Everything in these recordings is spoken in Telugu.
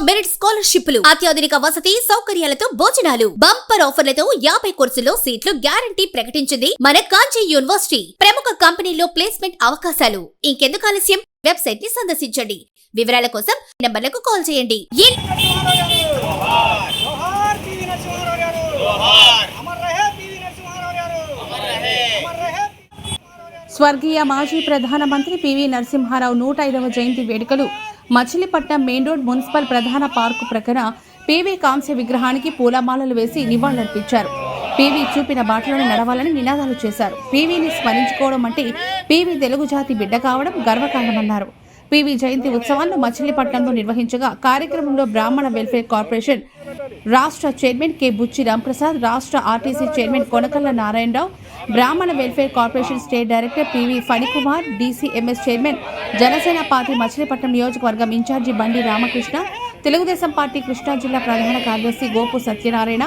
మెరిట్ స్కాలర్షిప్లు, అత్యాధునిక వసతి సౌకర్యాలతో భోజనాలు, బంపర్ ఆఫర్లతో 50 కోర్సుల్లో సీట్లు గ్యారంటీ ప్రకటించింది మన కాంచీ యూనివర్సిటీ. ప్రముఖ కంపెనీల్లో ప్లేస్మెంట్ అవకాశాలు. ఇంకెందుకు ఆలస్యం? వెబ్సైట్ ని సందర్శించండి. వివరాల కోసం నంబర్లకు కాల్ చేయండి. స్వర్గీయ మాజీ ప్రధానమంత్రి పివి నరసింహారావు 105వ జయంతి వేడుకలు మచిలీపట్నం మెయిన్ రోడ్ మున్సిపల్ ప్రధాన పార్కు ప్రక్కన పివి కాంస్య విగ్రహానికి పూలమాలలు వేసి నివాళులర్పించారు. పివి చూపిన బాటలోనే నడవాలని నినాదాలు చేశారు. పివిని స్మరించుకోవడం అంటే పివి తెలుగు జాతి బిడ్డ కావడం గర్వకారణమన్నారు. పివి జయంతి ఉత్సవాలను మచిలీపట్నంలో నిర్వహించగా కార్యక్రమంలో బ్రాహ్మణ వెల్ఫేర్ కార్పొరేషన్ రాష్ట్ర చైర్మన్ కె బుచ్చి రాంప్రసాద్, రాష్ట్ర ఆర్టీసీ చైర్మన్ కొనకల్ల నారాయణరావు, బ్రాహ్మణ welfare corporation state director PV Phanikumar, DCMS chairman, Janasena party Machilipatnam నియోజకవర్గం ఇన్ఛార్జి బండి రామకృష్ణ, తెలుగుదేశం పార్టీ కృష్ణా జిల్లా ప్రధాన కార్యదర్శి Gopu Satyanarayana,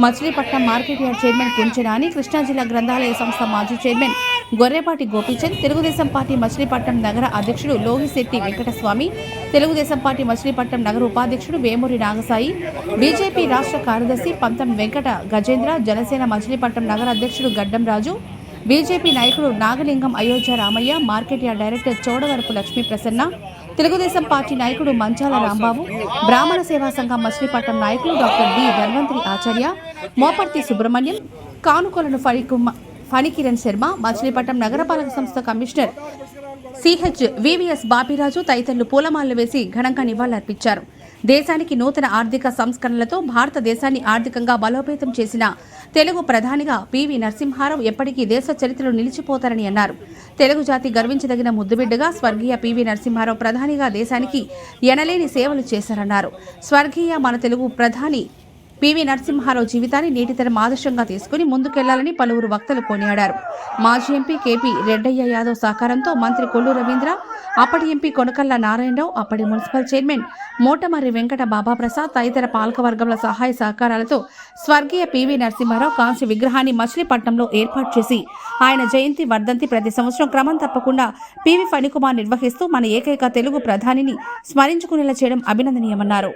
Machilipatnam market yard chairman Kunchenani, Krishna జిల్లా గ్రంథాలయ సంస్థ మాజీ చైర్మన్ గొర్రెపాటి గోపీచంద్, తెలుగుదేశం పార్టీ మచిలీపట్నం నగర అధ్యక్షుడు లోహిశెట్టి వెంకటస్వామి, తెలుగుదేశం పార్టీ మచిలీపట్నం నగర ఉపాధ్యక్షుడు వేమూరి నాగసాయి, బీజేపీ రాష్ట్ర కార్యదర్శి పంతం వెంకట గజేంద్ర, జనసేన మచిలీపట్నం నగర అధ్యక్షుడు గడ్డం రాజు, బీజేపీ నాయకుడు Nagalingam Ayodhya Ramaiah, market yard director Chodavarapu Lakshmi Prasanna, Telugu Desam party నాయకుడు మంచాల రాంబాబు, బ్రాహ్మణ సేవా సంఘం మచిలీపట్నం నాయకులు డాక్టర్ డి ధన్వంతరి ఆచార్య, మోపర్తి సుబ్రహ్మణ్యం, కానుకొలను ఫణికిరణ్ శర్మ, మచిలీపట్నం నగరపాలక సంస్థ కమిషనర్ సిహెచ్ వివిఎస్ బాపిరాజు తదితరులు పూలమాలలు వేసి ఘనంగా నివాళులర్పించారు. దేశానికి నూతన ఆర్థిక సంస్కరణలతో భారతదేశాన్ని ఆర్థికంగా బలోపేతం చేసిన తెలుగు ప్రధానిగా పివి నరసింహారావు ఎప్పటికీ దేశ చరిత్రలో నిలిచిపోతారని అన్నారు. తెలుగు జాతి గర్వించదగిన ముద్దుబిడ్డగా స్వర్గీయ పివి నరసింహారావు ప్రధానిగా దేశానికి ఎనలేని సేవలు చేశారన్నారు. స్వర్గీయ మన తెలుగు ప్రధాని పివి నరసింహారావు జీవితాన్ని నేటితరం ఆదర్శంగా తీసుకుని ముందుకెళ్లాలని పలువురు వక్తలు కొనియాడారు. మాజీ ఎంపీ కేపీ రెడ్డయ్య యాదవ్ సహకారంతో మంత్రి కొల్లు రవీంద్ర, అప్పటి ఎంపీ కొనకల్ల నారాయణరావు, అప్పటి మున్సిపల్ చైర్మన్ మోటమర్రి వెంకట బాబాప్రసాద్ తదితర పాలకవర్గంల సహాయ సహకారాలతో స్వర్గీయ పివి నరసింహారావు కాంస్య విగ్రహాన్ని మచిలీపట్నంలో ఏర్పాటు చేసి ఆయన జయంతి వర్ధంతి ప్రతి సంవత్సరం క్రమం తప్పకుండా పివి ఫణికుమార్ నిర్వహిస్తూ మన ఏకైక తెలుగు ప్రధానిని స్మరించుకునేలా చేయడం అభినందనీయమన్నారు.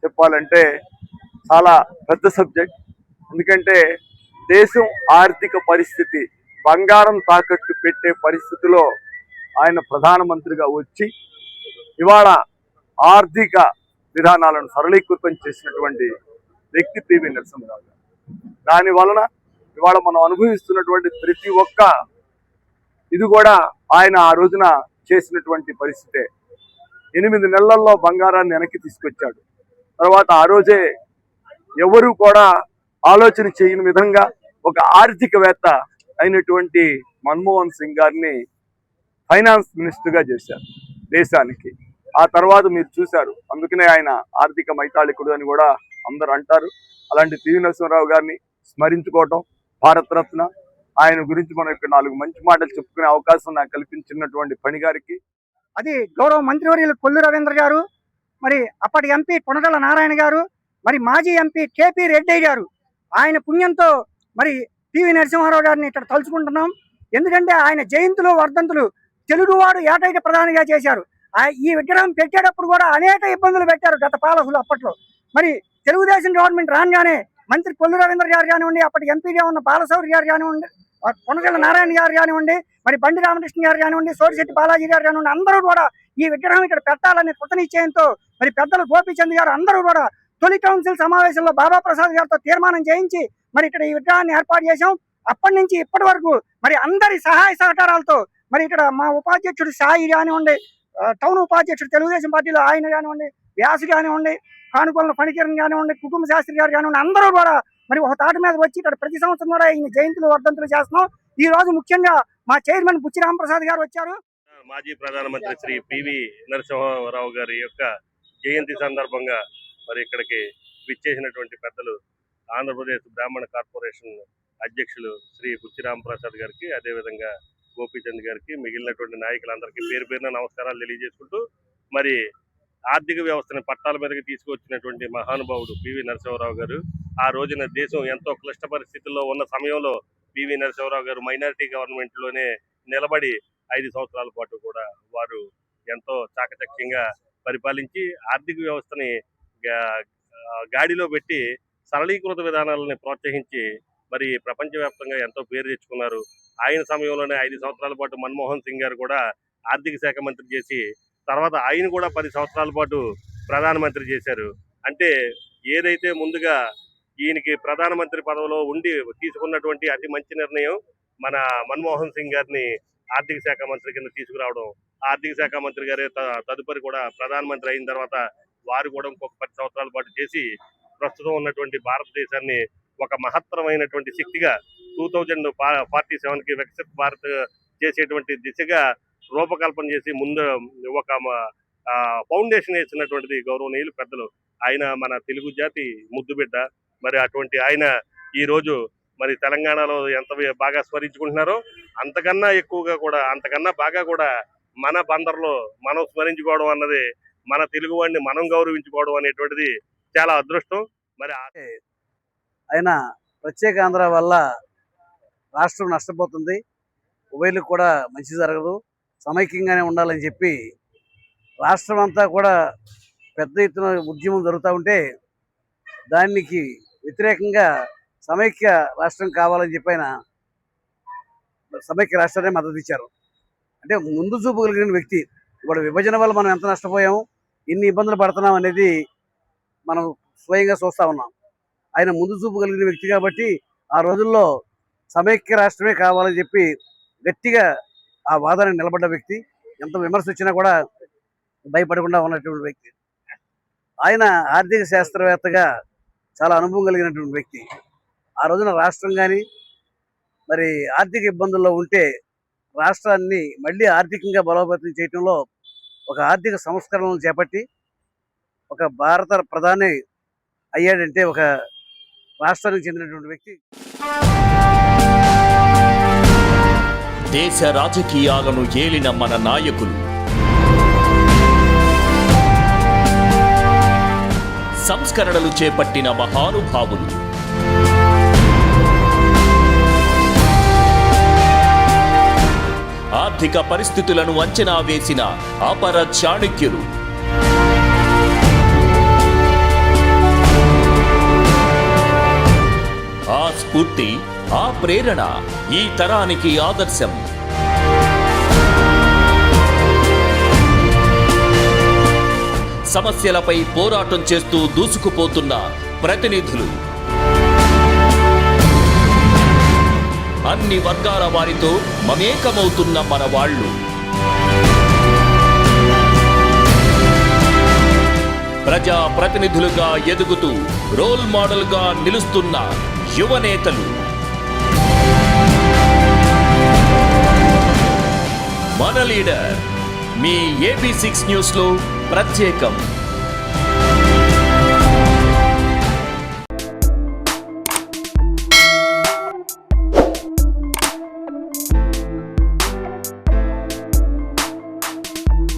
చెప్పాలంటే చాలా పెద్ద సబ్జెక్ట్. ఎందుకంటే దేశం ఆర్థిక పరిస్థితి బంగారం తాకట్టు పెట్టే పరిస్థితిలో ఆయన ప్రధానమంత్రిగా వచ్చి ఇవాళ ఆర్థిక విధానాలను సరళీకృతం చేసినటువంటి వ్యక్తి పివి నరసింహారావు గారు. దాని వలన ఇవాళ మనం అనుభవిస్తున్నటువంటి ప్రతి ఒక్క ఇది కూడా ఆయన ఆ రోజున చేసినటువంటి పరిస్థితే. 8 నెలల్లో బంగారాన్ని వెనక్కి తీసుకొచ్చాడు. తర్వాత ఆ రోజే ఎవరు కూడా ఆలోచన చేయని విధంగా ఒక ఆర్థికవేత్త అయినటువంటి మన్మోహన్ సింగ్ గారిని ఫైనాన్స్ మినిస్టర్గా చేశారు దేశానికి. ఆ తర్వాత మీరు చూశారు, అందుకనే ఆయన ఆర్థిక మైతాళికుడు అని కూడా అందరూ అంటారు. అలాంటి పివి నరసింహారావు గారిని స్మరించుకోవటం, భారతరత్న, ఆయన గురించి మనం ఇక్కడ 4 మంచి మాటలు చెప్పుకునే అవకాశం నాకు కల్పించినటువంటి పని గారికి, అది గౌరవ మంత్రివర్యులు కొల్లు రవీంద్ర గారు, మరి అప్పటి ఎంపీ కొనకల్ల నారాయణ గారు, మరి మాజీ ఎంపీ కేపీ రెడ్డయ్య గారు, ఆయన పుణ్యంతో మరి పివి నరసింహారావు గారిని ఇక్కడ తలుచుకుంటున్నాం. ఎందుకంటే ఆయన జయంతులు వర్ధంతులు తెలుగువాడు ఏకైక ప్రధానిగా చేశారు. ఈ విగ్రహం పెట్టేటప్పుడు కూడా అనేక ఇబ్బందులు పెట్టారు గత పాలకులు అప్పట్లో. మరి తెలుగుదేశం గవర్నమెంట్ రాగానే మంత్రి కొల్లు రవీంద్ర గారు కానివ్వండి, అప్పటి ఎంపీగా ఉన్న బాలశౌరి గారు కానివ్వండి, కొనకల్ల నారాయణ గారు కానివ్వండి, మరి బండి రామకృష్ణ గారు కానివ్వండి, సోడిశెట్టి బాలాజీ గారు కానివ్వండి, అందరూ కూడా ఈ విగ్రహం ఇక్కడ పెట్టాలనే కృత నిశ్చయంతో మరి పెద్దలు గోపీచంద్ గారు అందరూ కూడా తొలి కౌన్సిల్ సమావేశంలో బాబాప్రసాద్ గారితో తీర్మానం చేయించి మరి ఇక్కడ ఈ విగ్రహాన్ని ఏర్పాటు చేశాం. అప్పటి నుంచి ఇప్పటి వరకు మరి అందరి సహాయ సహకారాలతో మరి ఇక్కడ మా ఉపాధ్యక్షుడు సాయి కానివ్వండి, టౌన్ ఉపాధ్యక్షుడు తెలుగుదేశం పార్టీలో ఆయన కానివ్వండి, వ్యాసు కానివ్వండి, కానుకొలను ఫణికిరణ్ కానివ్వండి, కుటుంబ శాస్త్రి గారు కానివ్వండి, అందరూ కూడా మరి ఒక తాటి మీద వచ్చి ఇక్కడ ప్రతి సంవత్సరం కూడా ఈ జయంతులు వర్ధంతులు చేస్తున్నాం. ఈ రోజు ముఖ్యంగా మా చైర్మన్ బుచ్చి రాంప్రసాద్ గారు వచ్చారు. మాజీ ప్రధానమంత్రి శ్రీ పివి నరసింహారావు గారి యొక్క జయంతి సందర్భంగా మరి ఇక్కడికి విచ్చేసినటువంటి పెద్దలు ఆంధ్రప్రదేశ్ బ్రాహ్మణ కార్పొరేషన్ అధ్యక్షులు శ్రీ బుచ్చి రాంప్రసాద్ గారికి, అదేవిధంగా గోపీచంద్ గారికి, మిగిలినటువంటి నాయకులందరికీ పేరు పేరున నమస్కారాలు తెలియజేసుకుంటూ, మరి ఆర్థిక వ్యవస్థని పట్టాల మీదకి తీసుకొచ్చినటువంటి మహానుభావుడు పివి నరసింహారావు గారు. ఆ రోజున దేశం ఎంతో క్లిష్ట పరిస్థితుల్లో ఉన్న సమయంలో పివి నరసింహారావు గారు మైనారిటీ గవర్నమెంట్ లోనే నిలబడి 5 సంవత్సరాల పాటు కూడా వారు ఎంతో చాకచక్యంగా పరిపాలించి ఆర్థిక వ్యవస్థని గాడిలో పెట్టి సరళీకృత విధానాలని ప్రోత్సహించి మరి ప్రపంచవ్యాప్తంగా ఎంతో పేరు తెచ్చుకున్నారు. ఆయన సమయంలోనే 5 సంవత్సరాల పాటు మన్మోహన్ సింగ్ గారు కూడా ఆర్థిక శాఖ మంత్రి చేసి తర్వాత ఆయన కూడా 10 సంవత్సరాల పాటు ప్రధానమంత్రి చేశారు. అంటే ఏదైతే ముందుగా ఈయనకి ప్రధానమంత్రి పదవిలో ఉండి తీసుకున్నటువంటి అతి మంచి నిర్ణయం మన మన్మోహన్ సింగ్ గారిని ఆర్థిక శాఖ మంత్రి కింద తీసుకురావడం. ఆర్థిక శాఖ మంత్రి గారే తదుపరి కూడా ప్రధానమంత్రి అయిన తర్వాత వారు కూడా ఇంకొక 10 సంవత్సరాల పాటు చేసి ప్రస్తుతం ఉన్నటువంటి భారతదేశాన్ని ఒక మహత్తరమైనటువంటి శక్తిగా 2047కి వికసిత్ భారత్ చేసేటువంటి దిశగా రూపకల్పన చేసి ముందు ఒక ఫౌండేషన్ వేసినటువంటిది గౌరవనీయులు పెద్దలు. ఆయన మన తెలుగు జాతి ముద్దుబిడ్డ. మరి అటువంటి ఆయన ఈ రోజు మరి తెలంగాణలో ఎంత బాగా స్మరించుకుంటున్నారో అంతకన్నా ఎక్కువగా కూడా అంతకన్నా బాగా కూడా మన బందర్లో మనం స్మరించుకోవడం అన్నది మన తెలుగు వాడిని మనం గౌరవించుకోవడం అనేటువంటిది చాలా అదృష్టం. మరి ఆయన ప్రత్యేక ఆంధ్ర వల్ల రాష్ట్రం నష్టపోతుంది, ఉభయలకు కూడా మంచి జరగదు, సమైక్యంగానే ఉండాలని చెప్పి రాష్ట్రం అంతా కూడా పెద్ద ఎత్తున ఉద్యమం జరుగుతూ ఉంటే దానికి వ్యతిరేకంగా సమైక్య రాష్ట్రం కావాలని చెప్పి ఆయన సమైక్య రాష్ట్రాన్ని మద్దతు ఇచ్చారు. అంటే ముందు చూపు కలిగిన వ్యక్తి. ఇప్పుడు విభజన వల్ల మనం ఎంత నష్టపోయాము, ఎన్ని ఇబ్బందులు పడుతున్నాం అనేది మనం స్వయంగా చూస్తూ ఉన్నాం. ఆయన ముందు చూపు కలిగిన వ్యక్తి కాబట్టి ఆ రోజుల్లో సమైక్య రాష్ట్రమే కావాలని చెప్పి గట్టిగా ఆ వాదన నిలబడ్డ వ్యక్తి. ఎంత విమర్శ వచ్చినా కూడా భయపడకుండా ఉన్నటువంటి వ్యక్తి. ఆయన ఆర్థిక శాస్త్రవేత్తగా చాలా అనుభవం కలిగినటువంటి వ్యక్తి. ఆ రోజున రాష్ట్రం కానీ మరి ఆర్థిక ఇబ్బందుల్లో ఉంటే రాష్ట్రాన్ని మళ్ళీ ఆర్థికంగా బలోపేతం చేయడంలో ఒక ఆర్థిక సంస్కరణలు చేపట్టి ఒక భారత ప్రధాని అయ్యాడంటే ఒక రాష్ట్రానికి చెందినటువంటి వ్యక్తి. దేశ రాజకీయాలను ఏలిన మన నాయకులు, సంస్కరణలు చేపట్టిన మహానుభావులు, ఆర్థిక పరిస్థితులను అంచనా వేసిన అపర చాణక్యులు, ఆ స్ఫూర్తి, ఆ ప్రేరణ ఈ తరానికి ఆదర్శం. సమస్యలపై పోరాటం చేస్తూ దూసుకుపోతున్న ప్రతినిధులు, అన్ని వర్గాల వారితో మమేకమవుతున్న మన వాళ్ళు, ప్రజా ప్రతినిధులుగా ఎదుగుతూ రోల్ మోడల్గా నిలుస్తున్న యువనేతలు, మన లీడర్ మీ AB6 న్యూస్లో ప్రత్యేకం.